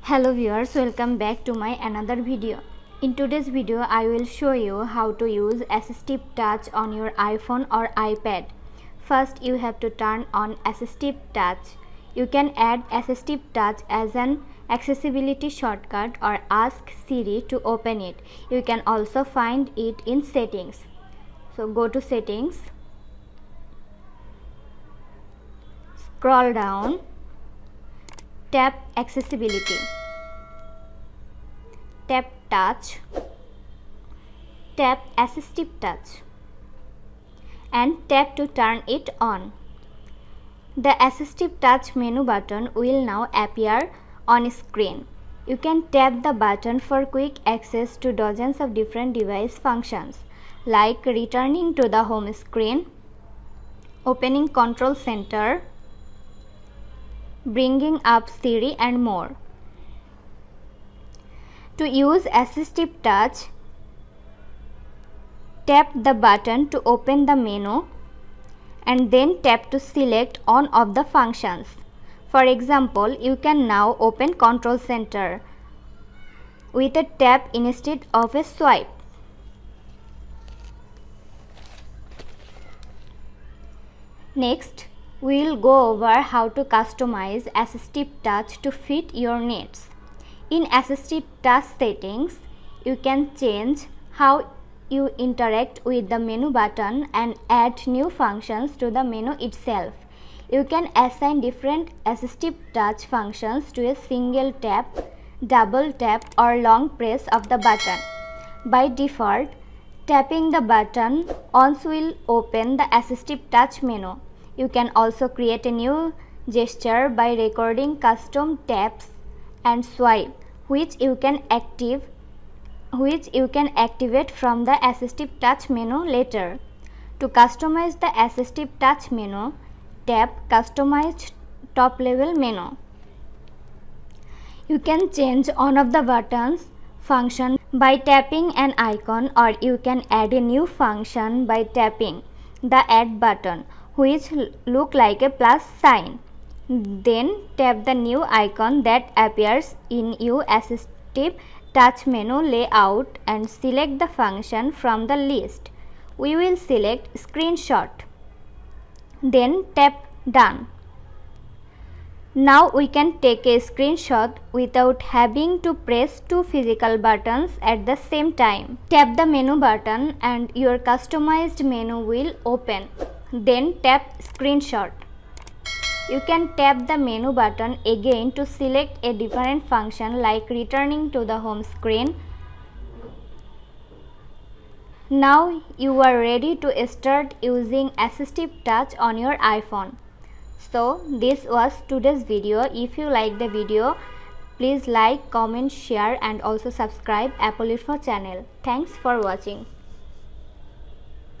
Hello viewers, welcome back to my another video. In today's video I will show you how to use Assistive Touch on your iPhone or iPad. First you have to turn on Assistive Touch. You can add Assistive Touch as an accessibility shortcut or ask Siri to open it. You can also find it in settings. So go to settings, scroll down, tap accessibility, tap touch, tap Assistive Touch and tap to turn it on. The Assistive Touch menu button will now appear on screen. You can tap the button for quick access to dozens of different device functions like returning to the home screen, opening control center, bringing up Siri and more. To use Assistive Touch, tap the button to open the menu and then tap to select one of the functions. For example, you can now open Control Center with a tap instead of a swipe. Next, we will go over how to customize Assistive Touch to fit your needs. In Assistive Touch settings, you can change how you interact with the menu button and add new functions to the menu itself. You can assign different Assistive Touch functions to a single tap, double tap or long press of the button. By default, tapping the button once will open the Assistive Touch menu. You can also create a new gesture by recording custom taps and swipe, which you can activate from the Assistive Touch menu later. To customize the Assistive Touch menu, tap Customize Top Level menu. You can change one of the buttons function by tapping an icon, or you can add a new function by tapping the Add button, which look like a plus sign. Then tap the new icon that appears in your Assistive Touch menu layout and select the function from the list. We will select Screenshot. Then tap Done. Now we can take a screenshot without having to press two physical buttons at the same time. Tap the menu button and your customized menu will open. Then tap Screenshot. You can tap the menu button again to select a different function like returning to the home screen. Now you are ready to start using Assistive Touch on your iPhone. So this was today's video. If you like the video, please like, comment, share and also subscribe Apple Info channel. Thanks for watching.